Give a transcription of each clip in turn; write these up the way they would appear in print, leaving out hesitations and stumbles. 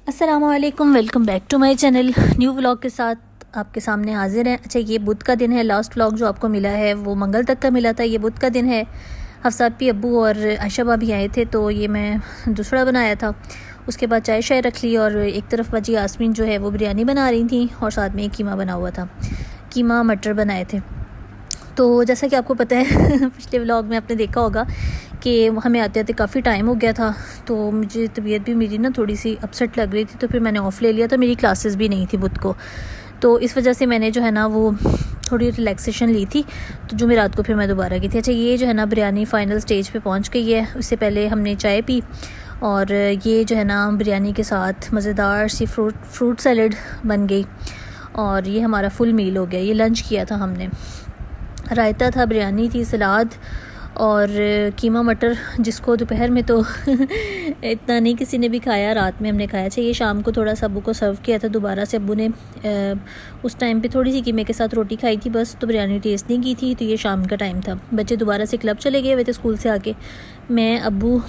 अस्सलामुअलैकुम, welcome back to my channel. New vlog के साथ आपके सामने हाजिर हैं। अच्छा, ये बुध का दिन है। लास्ट व्लॉग जो आपको मिला है वो मंगल तक का मिला था। ये बुध का दिन है। हफ्सा भी अब्बू और आयशा भाभी आए थे तो ये मैं दूसरा बनाया था। उसके बाद चाय शाय रख ली और एक तरफ वजी यास्मीन जो है वो बिरयानी बना रही थी और साथ में कीमा बना हुआ था। कीमा मटर बनाए थे। तो जैसा कि आपको पता है पिछले व्लॉग में आपने देखा होगा कि हमें आते आते काफ़ी टाइम हो गया था, तो मुझे तबीयत भी मेरी ना थोड़ी सी अपसेट लग रही थी, तो फिर मैंने ऑफ़ ले लिया था। मेरी क्लासेस भी नहीं थी बुध को, तो इस वजह से मैंने जो है ना वो थोड़ी रिलैक्सेशन ली थी। तो जो मैं रात को फिर मैं दोबारा की थी। अच्छा, ये जो है ना बिरयानी फ़ाइनल स्टेज पे पहुंच गई है। उससे पहले हमने चाय पी और ये जो है ना बिरयानी के साथ मज़ेदार सी फ्रूट सैलड बन गई और ये हमारा फुल मील हो गया। ये लंच किया था हमने। रायता था, बिरयानी थी, सलाद और कीमा मटर, जिसको दोपहर में तो इतना नहीं किसी ने भी खाया, रात में हमने खाया। अच्छा, ये शाम को थोड़ा सा अब्बू को सर्व किया था दोबारा से। अब्बू ने उस टाइम पे थोड़ी सी कीमे के साथ रोटी खाई थी बस, तो बिरयानी टेस्ट नहीं की थी। तो ये शाम का टाइम था। बच्चे दोबारा से क्लब चले गए हुए थे स्कूल से आके। मैं, अब्बू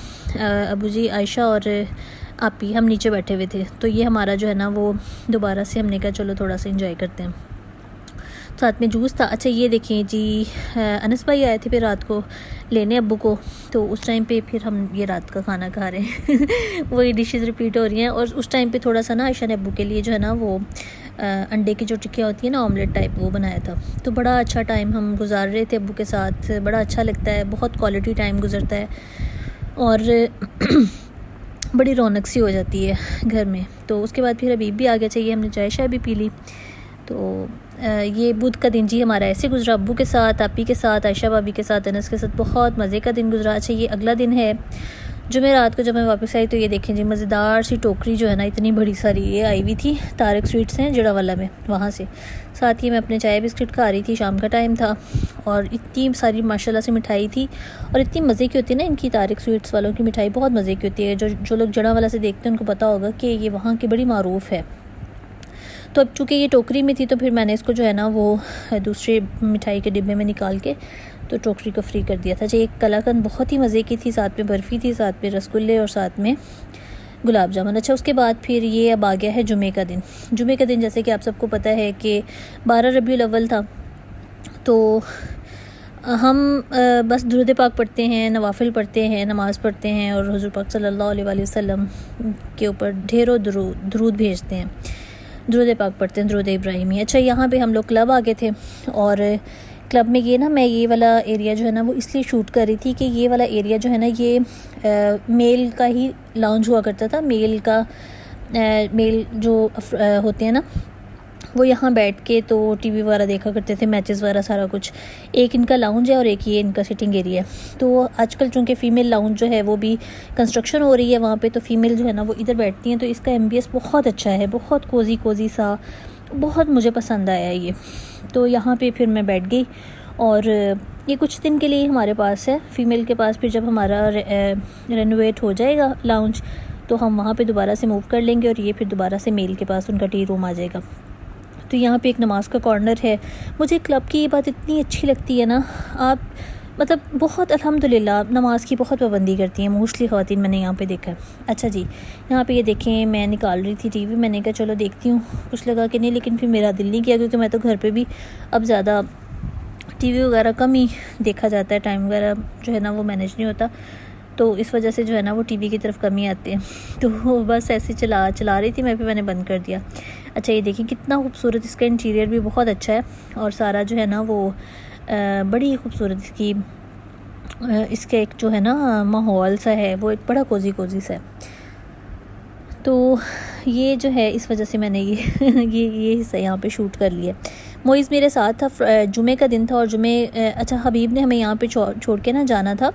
जी, आयशा और आपी हम नीचे बैठे हुए थे। तो ये हमारा जो है ना वो दोबारा से हमने कहा चलो थोड़ा सा इंजॉय करते हैं। साथ में जूस था। अच्छा, ये देखें जी, अनस भाई आए थे फिर रात को लेने अब्बू को, तो उस टाइम पे फिर हम ये रात का खाना खा रहे हैं वही डिशेस रिपीट हो रही हैं। और उस टाइम पे थोड़ा सा ना आयशा ने अब्बू के लिए जो है ना वो अंडे की जो टिक्कियाँ होती है ना, ऑमलेट टाइप, वो बनाया था। तो बड़ा अच्छा टाइम हम गुजार रहे थे अब्बू के साथ। बड़ा अच्छा लगता है, बहुत क्वालिटी टाइम गुजरता है और बड़ी रौनक सी हो जाती है घर में। तो उसके बाद फिर अभी भी आ गया चाहिए, हमने चाय शाय भी पी ली। तो ये बुध का दिन जी हमारा ऐसे गुजरा, अब्बू के साथ, आपी के साथ, आयशा भाभी के साथ, अनस के साथ। बहुत मज़े का दिन गुजरा। अच्छा, ये अगला दिन है जुमेरात को जब मैं वापस आई तो ये देखें जी, मज़ेदार सी टोकरी जो है ना, इतनी बड़ी सारी, ये आई हुई थी तारक स्वीट्स हैं जड़ावाला में, वहाँ से। साथ ही मैं अपने चाय बिस्किट खा रही थी, शाम का टाइम था और इतनी सारी माशाल्लाह से मिठाई थी। और इतनी मज़े की होती है ना इनकी, तारक स्वीट्स वालों की मिठाई बहुत मज़े की होती है। जो लोग जड़ावाला से देखते हैं उनको पता होगा कि ये वहाँ की बड़ी मारूफ़ है। तो अब चूँकि ये टोकरी में थी तो फिर मैंने इसको जो है ना वो दूसरे मिठाई के डिब्बे में निकाल के तो टोकरी को फ्री कर दिया था। एक कलाकंद बहुत ही मज़े की थी, साथ में बर्फ़ी थी, साथ में रसगुल्ले और साथ में गुलाब जामुन। अच्छा, उसके बाद फिर ये अब आ गया है जुमे का दिन। जुमे का दिन जैसे कि आप सबको पता है कि 12 रबीउल अव्वल था। तो हम बस दुरूद पाक पढ़ते हैं, नवाफिल पढ़ते हैं, नमाज़ पढ़ते हैं और हुज़ूर पाक सल्लल्लाहु अलैहि वसल्लम के ऊपर ढेरों दुरूद भेजते हैं, दुरूद पाक पढ़ते हैं, दुरूद इब्राहिमी। अच्छा, यहाँ पे हम लोग क्लब आ गए थे और क्लब में ये ना, मैं ये वाला एरिया जो है ना वो इसलिए शूट कर रही थी कि ये वाला एरिया जो है ना ये मेल का ही लाउंज हुआ करता था। मेल जो होते हैं ना वो यहाँ बैठ के तो टीवी वगैरह देखा करते थे, मैचेस वगैरह सारा कुछ। एक इनका लाउंज है और एक ये इनका सिटिंग एरिया है। तो आजकल चूँकि फ़ीमेल लाउंज जो है वो भी कंस्ट्रक्शन हो रही है वहाँ पे, तो फ़ीमेल जो है ना वो इधर बैठती हैं। तो इसका एम्बियंस बहुत अच्छा है, बहुत कोज़ी सा, बहुत मुझे पसंद आया ये। तो यहाँ पे फिर मैं बैठ गई और ये कुछ दिन के लिए हमारे पास है, फ़ीमेल के पास। फिर जब हमारा रेनोवेट हो जाएगा लाउंज तो हम वहाँ पे दोबारा से मूव कर लेंगे और ये फिर दोबारा से मेल के पास उनका टी रूम आ जाएगा। तो यहाँ पे एक नमाज का कॉर्नर है। मुझे क्लब की ये बात इतनी अच्छी लगती है ना, आप मतलब बहुत अल्हम्दुलिल्लाह नमाज की बहुत पाबंदी करती हैं मोस्टली ख़वातीन, मैंने यहाँ पे देखा है। अच्छा जी, यहाँ पे ये देखें, मैं निकाल रही थी टीवी, मैंने कहा चलो देखती हूँ कुछ लगा कि नहीं, लेकिन फिर मेरा दिल नहीं किया क्योंकि मैं तो घर पे भी अब ज़्यादा टीवी वगैरह कम ही देखा जाता है, टाइम वगैरह जो है ना वो मैनेज नहीं होता, तो इस वजह से जो है ना वो टीवी की तरफ कम ही आते हैं। तो बस ऐसे चला रही थी मैं, फिर मैंने बंद कर दिया। अच्छा, ये देखिए कितना खूबसूरत, इसका इंटीरियर भी बहुत अच्छा है और सारा जो है ना वो बड़ी खूबसूरत इसका एक जो है ना माहौल सा है, वो एक बड़ा कोज़ी सा है। तो ये जो है इस वजह से मैंने ये हिस्सा यहाँ पे शूट कर लिया। मोइज़ मेरे साथ था, जुमे का दिन था और अच्छा, हबीब ने हमें यहाँ पे छोड़ के ना जाना था।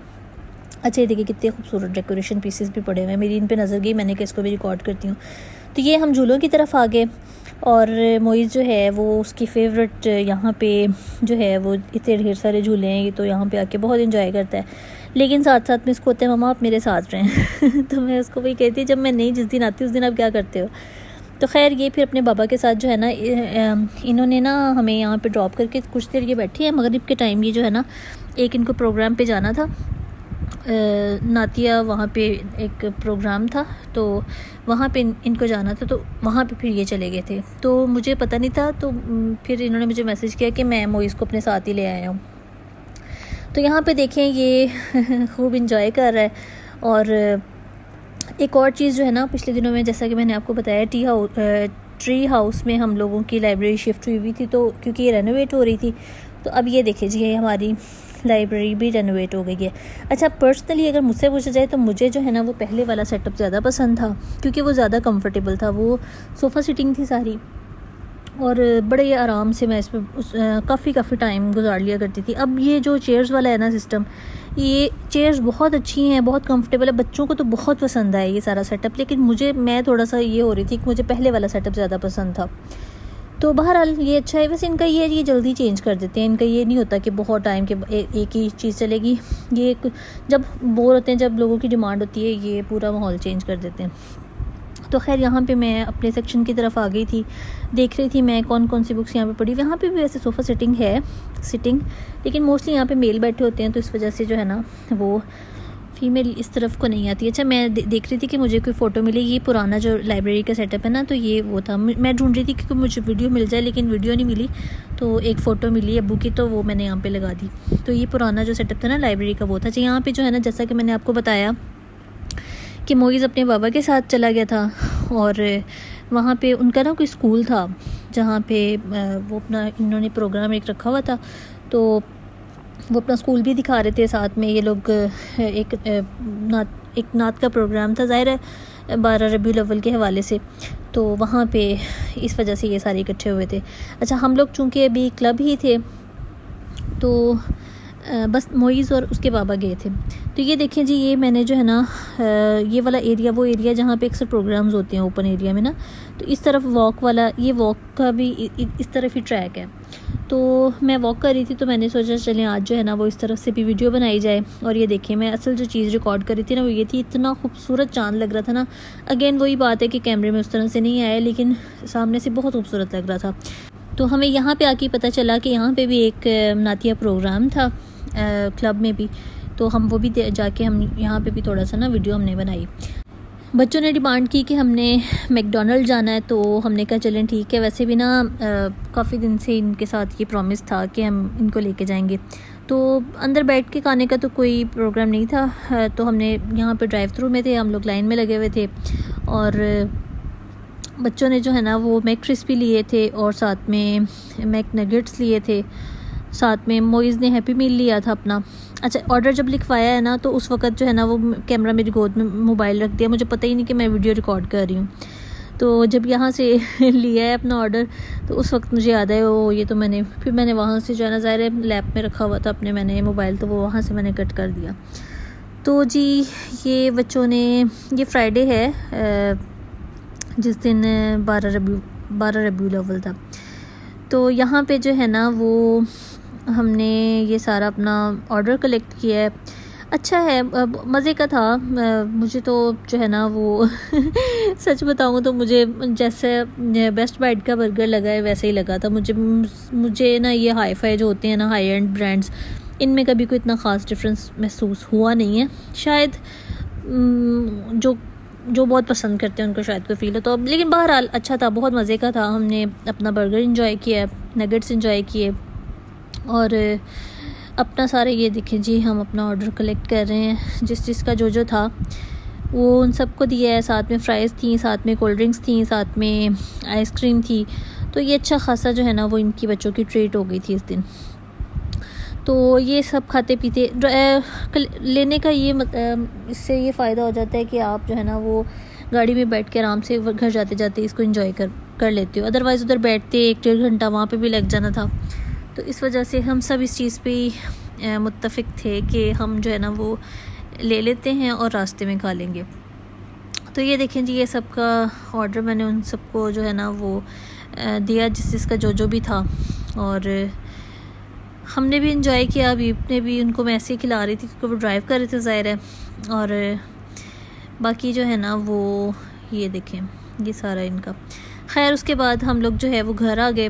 अच्छा, ये देखिए कितने खूबसूरत डेकोरेशन पीसेस भी पड़े हुए हैं, मेरी इन पे नज़र गई, मैंने कहा इसको भी रिकॉर्ड करती हूँ। तो ये हम झूलों की तरफ आ गए और मोइज़ जो है वो उसकी फ़ेवरेट यहाँ पे जो है वो इतने ढेर सारे झूले हैं, ये तो यहाँ पे आके बहुत इंजॉय करता है। लेकिन साथ साथ में इसको होता है मम्मा आप मेरे साथ रहें तो मैं उसको वही कहती जब मैं नहीं, जिस दिन आती हूँ उस दिन आप क्या करते हो। तो खैर ये फिर अपने बाबा के साथ जो है ना इन्होंने ना हमें यहाँ पे ड्रॉप करके कुछ देर ये बैठी है। मगरिब के टाइम ये जो है ना एक इनको प्रोग्राम पे जाना था नातिया वहाँ पे एक प्रोग्राम था, तो वहाँ पे इनको जाना था, तो वहाँ पे फिर ये चले गए थे। तो मुझे पता नहीं था, तो फिर इन्होंने मुझे मैसेज किया कि मैं मोइज़ को अपने साथ ही ले आया हूँ। तो यहाँ पे देखें ये खूब इंजॉय कर रहा है। और एक और चीज़ जो है ना, पिछले दिनों में जैसा कि मैंने आपको बताया, ट्री हाउस में हम लोगों की लाइब्रेरी शिफ्ट हुई थी, तो क्योंकि ये रेनोवेट हो रही थी, तो अब ये देखिए जी, ये हमारी लाइब्रेरी भी रेनोवेट हो गई है। अच्छा, पर्सनली अगर मुझसे पूछा जाए तो मुझे जो है ना वो पहले वाला सेटअप ज़्यादा पसंद था, क्योंकि वो ज़्यादा कंफर्टेबल था। वो सोफ़ा सिटिंग थी सारी, और बड़े ही आराम से मैं इसमें काफ़ी टाइम गुजार लिया करती थी। अब ये जो चेयर्स वाला है ना सिस्टम, ये चेयर्स बहुत अच्छी हैं, बहुत कंफर्टेबल है, बच्चों को तो बहुत पसंद आया ये सारा सेटअप। लेकिन मैं थोड़ा सा ये हो रही थी कि मुझे पहले वाला सेटअप ज़्यादा पसंद था। तो बहरहाल ये अच्छा है। वैसे इनका ये जल्दी चेंज कर देते हैं, इनका ये नहीं होता कि बहुत टाइम के एक ही चीज़ चलेगी। ये जब बोर होते हैं, जब लोगों की डिमांड होती है, ये पूरा माहौल चेंज कर देते हैं। तो खैर यहाँ पे मैं अपने सेक्शन की तरफ आ गई थी, देख रही थी मैं कौन कौन सी बुक्स यहाँ पे पढ़ी। यहाँ पे भी वैसे सोफ़ा सिटिंग, लेकिन मोस्टली यहाँ पे मेल बैठे होते हैं, तो इस वजह से जो है ना वो फ़ीमेल इस तरफ को नहीं आती। अच्छा, मैं देख रही थी कि मुझे कोई फ़ोटो मिली। ये पुराना जो लाइब्रेरी का सेटअप है ना, तो ये वो था। मैं ढूंढ रही थी कि मुझे वीडियो मिल जाए, लेकिन वीडियो नहीं मिली। तो एक फ़ोटो मिली अब्बू की, तो वो मैंने यहाँ पे लगा दी। तो ये पुराना जो सेटअप था ना लाइब्रेरी का, वो था। अच्छा, यहाँ पे जो है ना, जैसा कि मैंने आपको बताया कि मोइज़ अपने बाबा के साथ चला गया था, और वहाँ पे उनका ना कोई स्कूल था जहाँ पे वो अपना इन्होंने प्रोग्राम एक रखा हुआ था, तो वो अपना स्कूल भी दिखा रहे थे साथ में। ये लोग एक नात का प्रोग्राम था, ज़ाहिर है 12 रबीउल अव्वल के हवाले से, तो वहाँ पे इस वजह से ये सारे इकट्ठे हुए थे। अच्छा, हम लोग चूँकि अभी क्लब ही थे, तो बस मोइज़ और उसके बाबा गए थे। तो ये देखें जी, ये मैंने जो है ना ये वाला एरिया, वो एरिया जहाँ पे अक्सर प्रोग्राम्स होते हैं ओपन एरिया में ना, तो इस तरफ वॉक वाला, ये वॉक का भी इस तरफ ही ट्रैक है। तो मैं वॉक कर रही थी, तो मैंने सोचा चलें आज जो है ना वो इस तरफ से भी वीडियो बनाई जाए। और ये देखिए, मैं असल जो चीज़ रिकॉर्ड कर रही थी ना, वो ये थी, इतना खूबसूरत चाँद लग रहा था ना। अगेन वही बात है कि कैमरे में उस तरह से नहीं आया, लेकिन सामने से बहुत खूबसूरत लग रहा था। तो हमें यहाँ पे आके पता चला कि यहाँ पे भी एक नातिया प्रोग्राम था क्लब में भी, तो हम वो भी जाके हम यहाँ पे भी थोड़ा सा ना वीडियो हमने बनाई। बच्चों ने डिमांड की कि हमने मैकडॉनल्ड जाना है, तो हमने कहा चलें ठीक है। वैसे भी ना काफ़ी दिन से इनके साथ ये प्रॉमिस था कि हम इनको लेके जाएंगे, तो अंदर बैठ के खाने का तो कोई प्रोग्राम नहीं था। तो हमने यहाँ पे ड्राइव थ्रू में थे, हम लोग लाइन में लगे हुए थे, और बच्चों ने जो है ना वो मैक क्रिस्पी लिए थे, और साथ में मैक नगेट्स लिए थे, साथ में मोइज़ ने हैप्पी मील लिया था अपना। अच्छा, ऑर्डर जब लिखवाया है ना, तो उस वक्त जो है ना वो कैमरा मेरी गोद में मोबाइल रख दिया, मुझे पता ही नहीं कि मैं वीडियो रिकॉर्ड कर रही हूँ। तो जब यहाँ से लिया है अपना ऑर्डर, तो उस वक्त मुझे याद है वो ये तो मैंने वहाँ से जो है ना, ज़ाहिर है लैप में रखा हुआ था अपने मैंने मोबाइल, तो वो वहाँ से मैंने कट कर दिया। तो जी, ये बच्चों ने, ये फ्राइडे है जिस दिन 12 रबीउल अव्वल था, तो यहाँ पे जो है ना वो हमने ये सारा अपना ऑर्डर कलेक्ट किया है। अच्छा है, मज़े का था। मुझे तो जो है ना वो सच बताऊँ तो मुझे जैसे बेस्ट बाइट का बर्गर लगा है वैसे ही लगा था। मुझे ना ये हाई फाई जो होते हैं ना, हाई एंड ब्रांड्स, इनमें कभी कोई इतना ख़ास डिफरेंस महसूस हुआ नहीं है। शायद जो बहुत पसंद करते हैं उनको शायद कोई फील हो, तो लेकिन बहरहाल अच्छा था, बहुत मज़े का था। हमने अपना बर्गर इंजॉय किया, नगेट्स इंजॉय किए, और अपना सारे ये देखें जी, हम अपना ऑर्डर कलेक्ट कर रहे हैं। जिसका जो था वो उन सबको दिया है। साथ में फ्राइज़ थी, साथ में कोल्ड ड्रिंक्स थी, साथ में आइसक्रीम थी। तो ये अच्छा खासा जो है ना वो इनकी बच्चों की ट्रीट हो गई थी इस दिन। तो ये सब खाते पीते लेने का ये इससे ये फ़ायदा हो जाता है कि आप जो है ना वो गाड़ी में बैठ के आराम से घर जाते जाते इसको एंजॉय कर लेते हो। अदरवाइज़ उधर बैठते 1-1.5 घंटा वहाँ पे भी लग जाना था। तो इस वजह से हम सब इस चीज़ पे मुत्तफ़िक थे कि हम जो है ना वो ले लेते हैं और रास्ते में खा लेंगे। तो ये देखें जी, ये सब का ऑर्डर मैंने उन सबको जो है ना वो दिया जिसका जो भी था, और हमने भी इंजॉय किया। अभी ने भी उनको मैं ऐसे ही खिला रही थी क्योंकि वो ड्राइव कर रहे थे ज़ाहिर है। और बाकी जो है ना वो ये देखें, ये सारा इनका। खैर उसके बाद हम लोग जो है वो घर आ गए,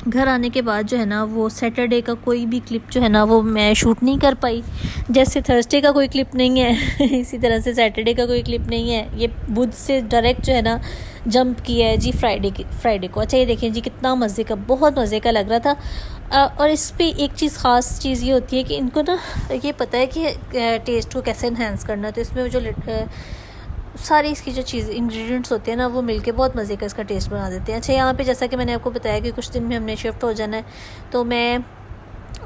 घर आने के बाद जो है ना वो सैटरडे का कोई भी क्लिप जो है ना वो मैं शूट नहीं कर पाई। जैसे थर्सडे का कोई क्लिप नहीं है इसी तरह से सैटरडे का कोई क्लिप नहीं है। ये बुध से डायरेक्ट जो है ना जंप किया है जी फ्राइडे को। अच्छा ये देखें जी कितना मज़े का, बहुत मज़े का लग रहा था। और इस पे एक चीज़ ख़ास चीज़ ये होती है कि इनको ना ये पता है कि टेस्ट को कैसे इन्हेंस करना। तो इसमें जो सारी इसकी जो चीज़ इंग्रेडिएंट्स होते हैं ना वो मिलके बहुत मज़े का इसका टेस्ट बना देते हैं। अच्छा यहाँ पे जैसा कि मैंने आपको बताया कि कुछ दिन में हमने शिफ्ट हो जाना है, तो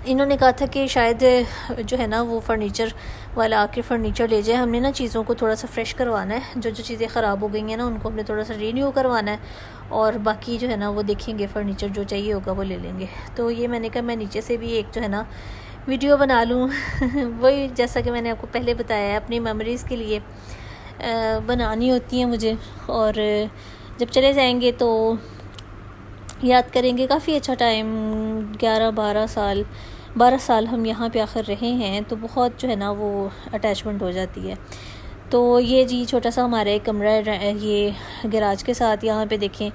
इन्होंने कहा था कि शायद जो है ना वो फर्नीचर वाला आके फ़र्नीचर ले जाए। हमने ना चीज़ों को थोड़ा सा फ्रेश करवाना है, जो जो चीज़ें ख़राब हो गई हैं ना उनको हमने थोड़ा सा रीन्यू करवाना है, और बाकी जो है ना वो देखेंगे फ़र्नीचर जो चाहिए होगा वो ले लेंगे। तो ये मैंने कहा मैं नीचे से भी एक जो है ना वीडियो बना लूँ वही जैसा कि मैंने आपको पहले बताया है, अपनी मेमोरीज़ के लिए बनानी होती हैं मुझे, और जब चले जाएंगे तो याद करेंगे। काफ़ी अच्छा टाइम, 12 साल हम यहाँ पे आखिर रहे हैं, तो बहुत जो है ना वो अटैचमेंट हो जाती है। तो ये जी छोटा सा हमारा एक कमरा है ये गैराज के साथ। यहाँ पे देखें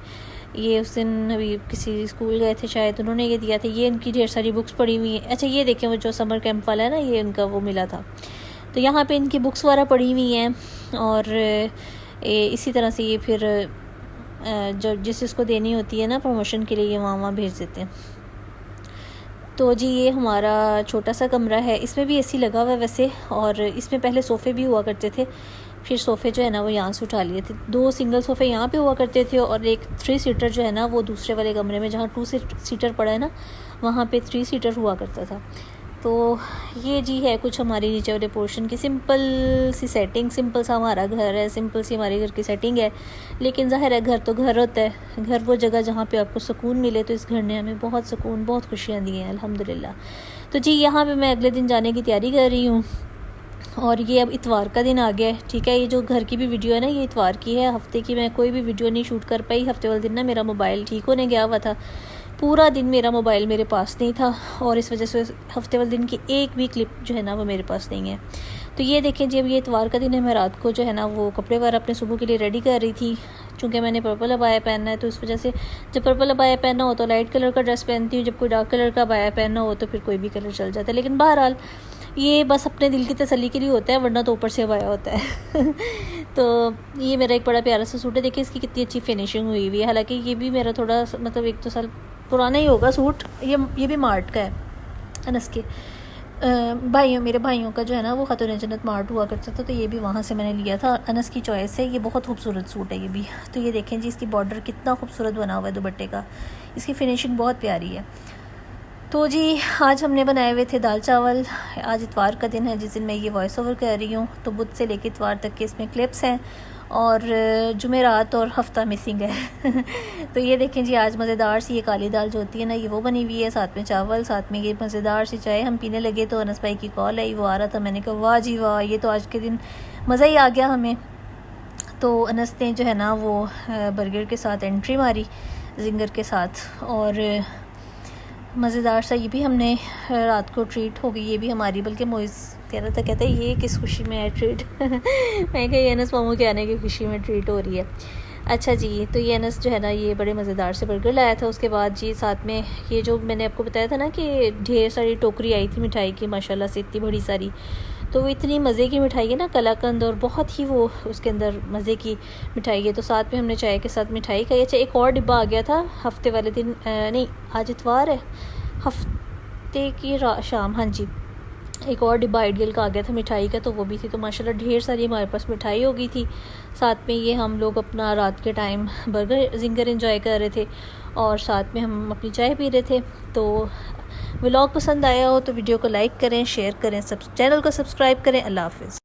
ये उस दिन अभी किसी स्कूल गए थे शायद, उन्होंने ये दिया था। ये इनकी ढेर सारी बुक्स पड़ी हुई हैं। अच्छा ये देखें वो जो समर कैंप वाला है ना, ये उनका वो मिला था। तो यहाँ पे इनकी बुक्स वगैरह पड़ी हुई हैं, और इसी तरह से ये फिर जो जिसको देनी होती है ना प्रमोशन के लिए, ये वहाँ भेज देते हैं। तो जी ये हमारा छोटा सा कमरा है, इसमें भी एसी लगा हुआ है वैसे, और इसमें पहले सोफ़े भी हुआ करते थे, फिर सोफ़े जो है ना वो यहाँ से उठा लिए थे। 2 सिंगल सोफ़े यहाँ पे हुआ करते थे, और एक 3 सीटर जो है ना वो दूसरे वाले कमरे में, जहाँ 2 सीटर पड़ा है ना वहाँ पे 3 सीटर हुआ करता था। तो ये जी है कुछ हमारी नीचे वाले पोर्शन की सिंपल सी सेटिंग। सिंपल सा हमारा घर है, सिंपल सी हमारी घर की सेटिंग है, लेकिन ज़ाहिर है घर तो घर होता है। घर वो जगह जहाँ पे आपको सुकून मिले, तो इस घर ने हमें बहुत सुकून, बहुत खुशियाँ दी हैं अल्हम्दुलिल्लाह। तो जी यहाँ पे मैं अगले दिन जाने की तैयारी कर रही हूँ, और ये अब इतवार का दिन आ गया है, ठीक है। ये जो घर की भी वीडियो है ना ये इतवार की है। हफ्ते की मैं कोई भी वीडियो नहीं शूट कर पाई। हफ्ते वाले दिन ना मेरा मोबाइल ठीक होने गया हुआ था, पूरा दिन मेरा मोबाइल मेरे पास नहीं था, और इस वजह से हफ्ते वाले दिन की एक भी क्लिप जो है ना वो मेरे पास नहीं है। तो ये देखें जी अब ये इतवार का दिन है, मैं रात को जो है ना वो कपड़े वगैरह अपने सुबह के लिए रेडी कर रही थी। चूँकि मैंने पर्पल अबाया पहनना है, तो इस वजह से जब पर्पल अबाया पहनना हो तो लाइट कलर का ड्रेस पहनती हूँ, जब कोई डार्क कलर का अबाया पहनना हो तो फिर कोई भी कलर चल जाता है। लेकिन बहरहाल ये बस अपने दिल की तसल्ली के लिए होता है, वरना तो ऊपर से अबाया होता है तो ये मेरा एक बड़ा प्यारा सा सूट है, देखिए इसकी कितनी अच्छी फिनिशिंग हुई हुई है। हालांकि ये भी मेरा थोड़ा मतलब 1-2 साल पुराना ही होगा सूट। ये भी मार्ट का है, अनस के मेरे भाइयों का जो है ना वो खातून जन्नत मार्ट हुआ करता था, तो ये भी वहाँ से मैंने लिया था। अनस की चॉइस है, ये बहुत खूबसूरत सूट है ये भी। तो ये देखें जी इसकी बॉर्डर कितना खूबसूरत बना हुआ है दुपट्टे का, इसकी फिनिशिंग बहुत प्यारी है। तो जी आज हमने बनाए हुए थे दाल चावल। आज इतवार का दिन है जिस दिन मैं ये वॉइस ओवर कर रही हूँ, तो बुध से लेकर इतवार तक के इसमें क्लिप्स हैं, और जुमेरात और हफ्ता मिसिंग है तो ये देखें जी आज मज़ेदार सी ये काली दाल जो होती है ना ये वो बनी हुई है, साथ में चावल, साथ में ये मज़ेदार सी चाय हम पीने लगे। तो अनस भाई की कॉल आई, वो आ रहा था, मैंने कहा वाह जी वाह, ये तो आज के दिन मज़ा ही आ गया हमें। तो अनस ने जो है ना वो बर्गर के साथ एंट्री मारी, जिंगर के साथ, और मज़ेदार सा ये भी हमने रात को ट्रीट हो गई ये भी हमारी। बल्कि मोइज़ कह रहा था, कहता है ये किस खुशी में है ट्रीट मैं कहा अनस मामू के आने की खुशी में ट्रीट हो रही है। अच्छा जी तो ये अनस जो है ना ये बड़े मज़ेदार से बर्गर लाया था। उसके बाद जी साथ में ये जो मैंने आपको बताया था ना कि ढेर सारी टोकरी आई थी मिठाई की, माशाल्लाह से इतनी बड़ी सारी। तो वो इतनी मज़े की मिठाई है ना कलाकंद, और बहुत ही वो उसके अंदर मज़े की मिठाई है। तो साथ में हमने चाय के साथ मिठाई खाई। अच्छा एक और डिब्बा आ गया था हफ्ते वाले दिन, नहीं आज इतवार है, हफ्ते की शाम, हाँ जी एक और डिब्बा आइडियल का आ गया था मिठाई का, तो वो भी थी। तो माशाल्लाह ढेर सारी हमारे पास मिठाई हो गई थी। साथ में ये हम लोग अपना रात के टाइम बर्गर जिंगर एंजॉय कर रहे थे, और साथ में हम अपनी चाय पी रहे थे। तो व्लॉग पसंद आया हो तो वीडियो को लाइक करें, शेयर करें, चैनल को सब्सक्राइब करें। अल्लाह हाफ़िज़।